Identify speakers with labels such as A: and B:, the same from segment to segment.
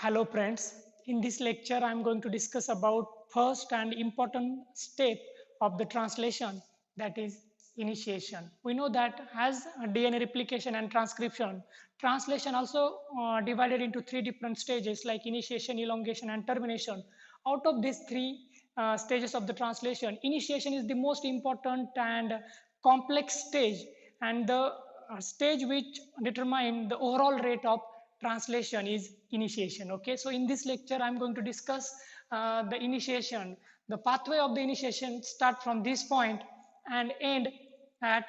A: Hello friends, in this lecture I am going to discuss about first and important step of the translation, that is initiation. We know that as DNA replication and transcription, translation also divided into three different stages like initiation, elongation and termination. Out of these three stages of the translation, initiation is the most important and complex stage and the stage which determine the overall rate of translation is initiation. Okay, so in this lecture I'm going to discuss the initiation. The pathway of the initiation start from this point and end at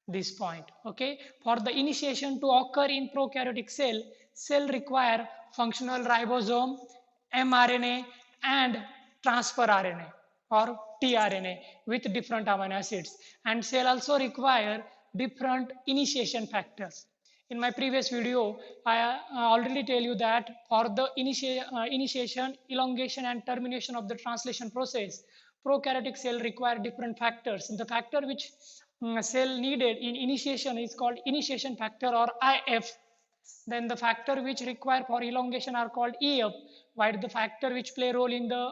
A: this point. Okay, for the initiation to occur in prokaryotic cell require functional ribosome, mRNA and transfer RNA or tRNA with different amino acids, and cell also require different initiation factors. In my previous video I already tell you that for the initiation, elongation and termination of the translation process, prokaryotic cell require different factors. The factor which cell needed in initiation is called initiation factor or IF. Then the factor which require for elongation are called EF, while the factor which play role in the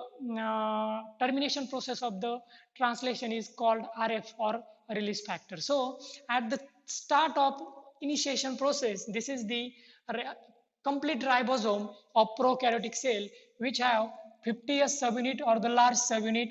A: termination process of the translation is called RF or release factor. So at the start of initiation process, this is the complete ribosome of prokaryotic cell which have 50th subunit or the large subunit,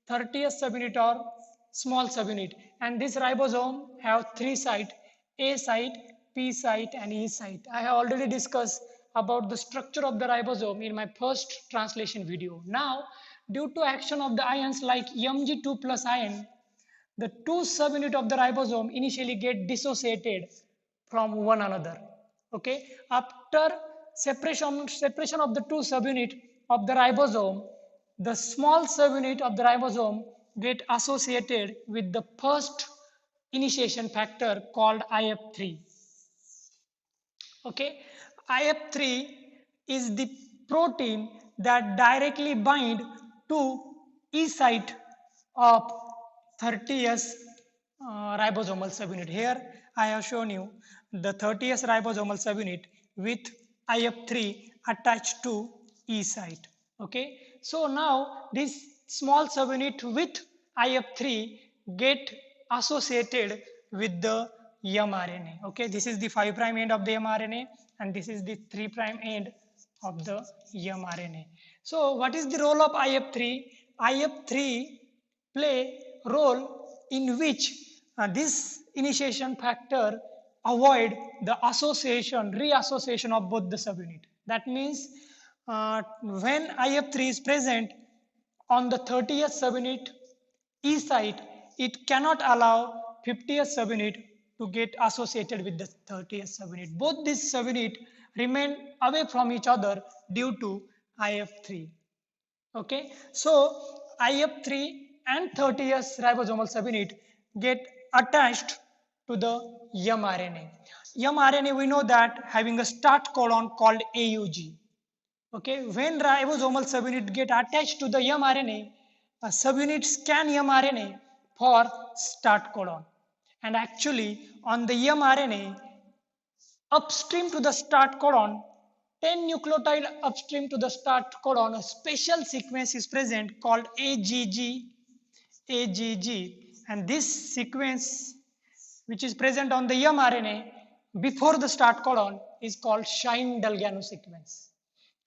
A: 30th subunit or small subunit, and this ribosome have three site: A site, P site and E site. I have already discussed about the structure of the ribosome in my first translation video. Now, due to action of the ions like Mg2 plus ion, the two subunit of the ribosome initially get dissociated from one another. Okay, after separation of the two subunit of the ribosome, the small subunit of the ribosome get associated with the first initiation factor called IF3. Okay, IF3 is the protein that directly bind to E site of 30th ribosomal subunit. Here I have shown you the 30th ribosomal subunit with IF3 attached to E site. Okay, so now this small subunit with IF3 get associated with the mRNA. Okay, this is the 5' end of the mRNA and this is the 3' end of the mRNA. So what is the role of IF3? IF3 play role in which this initiation factor avoid the association, reassociation of both the subunit. That means when IF3 is present on the 30th subunit E site, it cannot allow 50th subunit to get associated with the 30th subunit. Both these subunit remain away from each other due to IF3. Okay, so IF3 and 30th ribosomal subunit get attached to the mRNA. mRNA we know that having a start codon called AUG. Okay, when ribosomal subunit get attached to the mRNA, a subunit scan mRNA for start codon. And actually on the mRNA, upstream to the start codon, 10 nucleotide upstream to the start codon, a special sequence is present called AGG. And this sequence which is present on the mRNA before the start codon is called Shine-Dalgano sequence.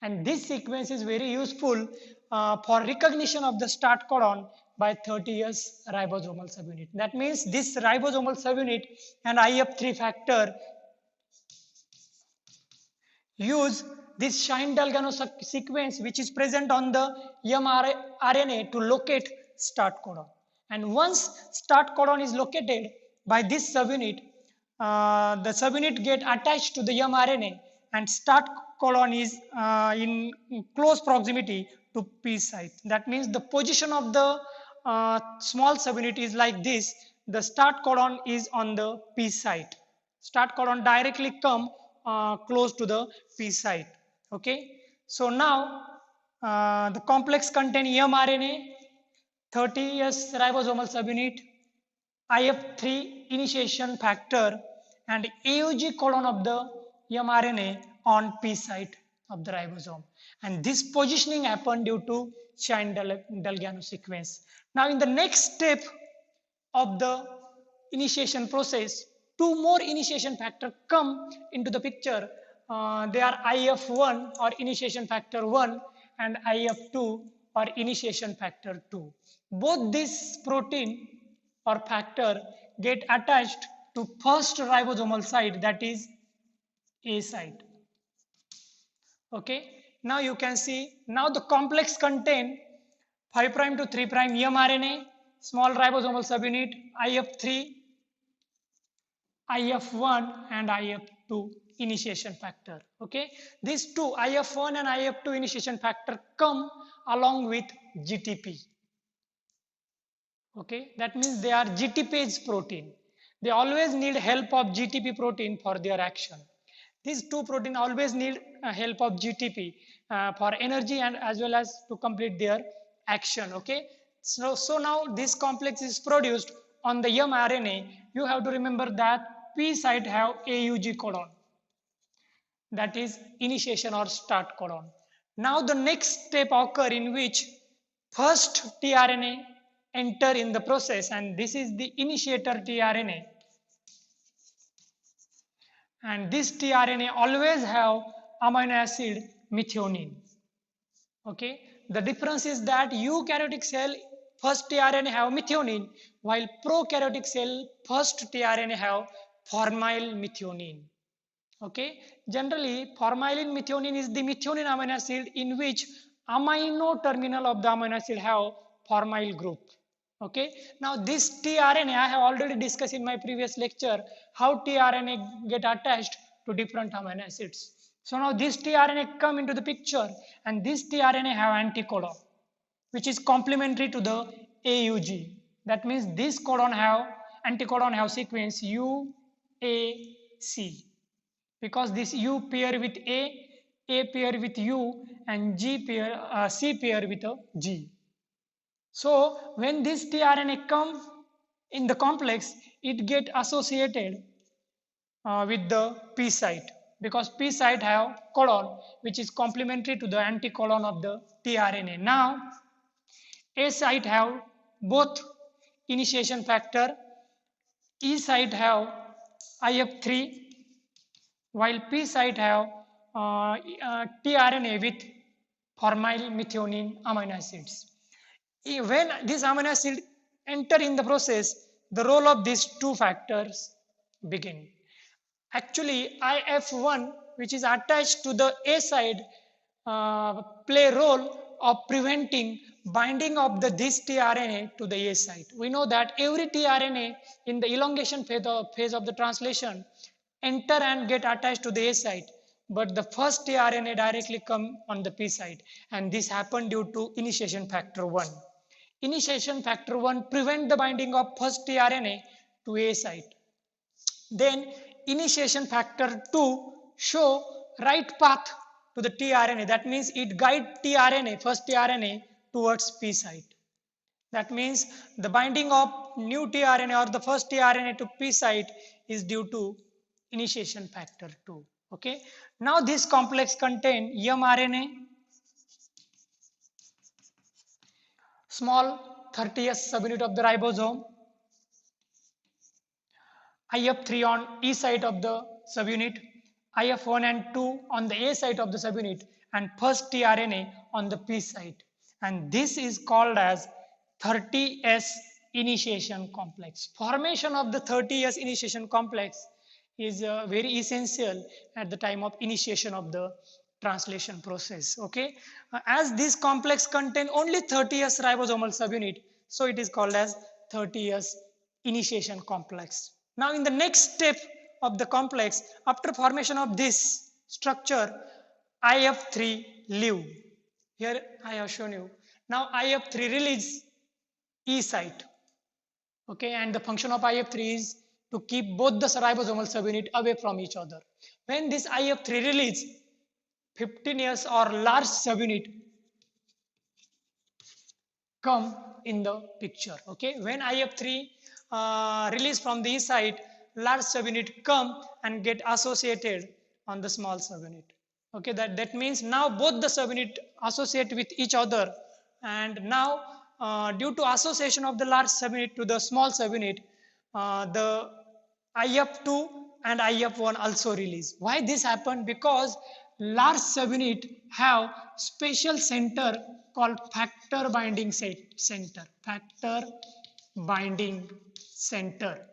A: And this sequence is very useful for recognition of the start codon by 30th ribosomal subunit. That means this ribosomal subunit and IF3 factor use this Shine-Dalgano sequence which is present on the mRNA to locate start codon. And once start codon is located by this subunit, the subunit get attached to the mRNA and start codon is in close proximity to P site. That means the position of the small subunit is like this. The start codon is on the P site. Start codon directly come close to the P site. Okay. So now the complex contain mRNA, 30th ribosomal subunit, IF3 initiation factor and AUG codon of the mRNA on P site. of the ribosome. And this positioning happened due to Shine-Dalgano sequence. Now in the next step of the initiation process, two more initiation factor come into the picture. They are IF1 or initiation factor 1 and IF2 or initiation factor 2. Both this protein or factor get attached to first ribosomal site, that is A site. Okay, now you can see, now the complex contain 5 prime to 3 prime mRNA, small ribosomal subunit, IF3, IF1 and IF2 initiation factor. Okay, these two IF1 and IF2 initiation factor come along with GTP. Okay, that means they are GTPase protein. They always need help of GTP protein for their action. These two protein always need help of GTP for energy and as well as to complete their action. Okay, so now this complex is produced on the mRNA. You have to remember that P site have AUG codon, that is initiation or start codon. Now the next step occur in which first tRNA enter in the process, and this is the initiator tRNA, and this tRNA always have amino acid methionine. Okay, the difference is that eukaryotic cell first tRNA have methionine, while prokaryotic cell first tRNA have formyl methionine. Okay, generally formylin methionine is the methionine amino acid in which amino terminal of the amino acid have formyl group. Okay, now this tRNA I have already discussed in my previous lecture how tRNA get attached to different amino acids. So now this tRNA come into the picture, and this tRNA have anticodon which is complementary to the AUG. That means this codon have anticodon have sequence UAC, because this U pair with A pair with U, and C pair with a G. So when this tRNA come in the complex, it get associated with the P site, because P site have codon which is complementary to the anticodon of the tRNA. Now A site have both initiation factor, E site have IF3, while P site have tRNA with formyl methionine amino acids. When this amino acid enter in the process, the role of these two factors begin. Actually, IF1 which is attached to the A side play role of preventing binding of this tRNA to the A site. We know that every tRNA in the elongation phase of the translation enter and get attached to the A site, but the first tRNA directly come on the P site, and this happened due to initiation factor 1. Initiation factor 1 prevent the binding of first tRNA to A site. Then initiation factor 2 show right path to the tRNA. That means it guide tRNA, first tRNA towards P site. That means the binding of new tRNA or the first tRNA to P site is due to initiation factor 2. Okay. Now this complex contain mRNA, small 30th subunit of the ribosome, IF3 on E site of the subunit, IF1 and 2 on the A site of the subunit, and first tRNA on the P site. And this is called as 30S initiation complex. Formation of the 30S initiation complex is very essential at the time of initiation of the translation process. Okay, as this complex contain only 30S ribosomal subunit, so it is called as 30S initiation complex. Now in the next step of the complex, after formation of this structure, IF3 leave. Here I have shown you. Now IF3 release E site. Okay, and the function of IF3 is to keep both the ribosomal subunit away from each other. When this IF3 release, 15S or large subunit come in the picture. Okay, when IF3 release from the E site, large subunit come and get associated on the small subunit. Okay, that means now both the subunit associate with each other, and now due to association of the large subunit to the small subunit, the IF2 and IF1 also release. Why this happened? Because large subunit have special center called factor binding center. Factor binding center.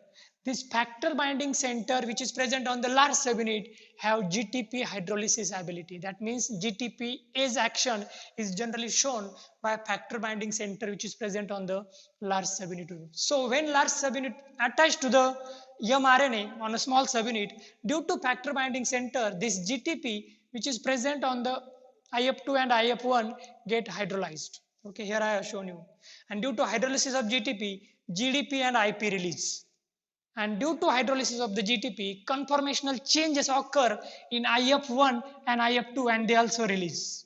A: This factor binding center which is present on the large subunit have GTP hydrolysis ability. That means GTP as action is generally shown by factor binding center which is present on the large subunit. So when large subunit attached to the mRNA on a small subunit, due to factor binding center, this GTP which is present on the IF2 and IF1 get hydrolyzed. Okay, here I have shown you. And due to hydrolysis of GTP, GDP and IP release. And due to hydrolysis of the GTP, conformational changes occur in IF1 and IF2 and they also release.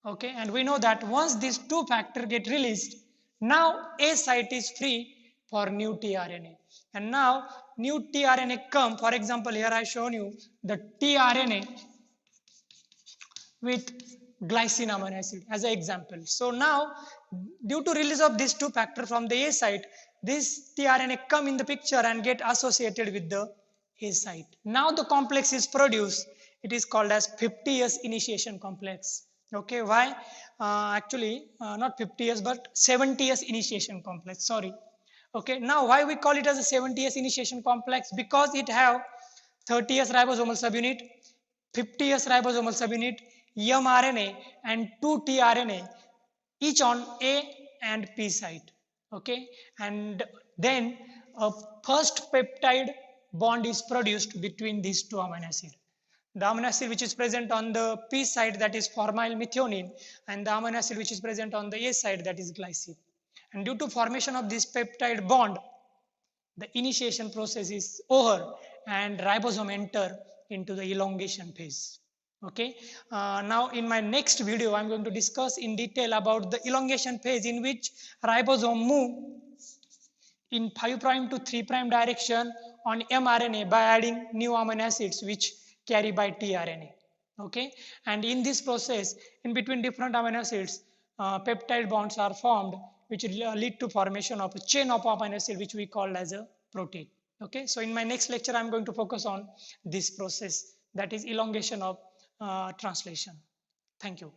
A: Okay, and we know that once these two factors get released, now A site is free for new tRNA. And now new tRNA come, for example, here I shown you the tRNA with glycine amino acid as an example. So now, due to release of these two factors from the A site, this tRNA come in the picture and get associated with the A site. Now the complex is produced. It is called as 50S initiation complex. Okay, why? Actually, not 50S but 70S initiation complex. Sorry. Okay, now why we call it as a 70S initiation complex? Because it have 30S ribosomal subunit, 50S ribosomal subunit, mRNA and 2 tRNA, each on A and P site. Okay, and then a first peptide bond is produced between these two amino acids. The amino acid which is present on the P side, that is formyl methionine, and the amino acid which is present on the A side, that is glycine. And due to formation of this peptide bond, the initiation process is over and ribosome enter into the elongation phase. Okay, now in my next video I'm going to discuss in detail about the elongation phase in which ribosome move in 5' to 3' direction on mRNA by adding new amino acids which carry by tRNA. Okay, and in this process, in between different amino acids, peptide bonds are formed which lead to formation of a chain of amino acid which we call as a protein. Okay, so in my next lecture I'm going to focus on this process, that is elongation of translation. Thank you.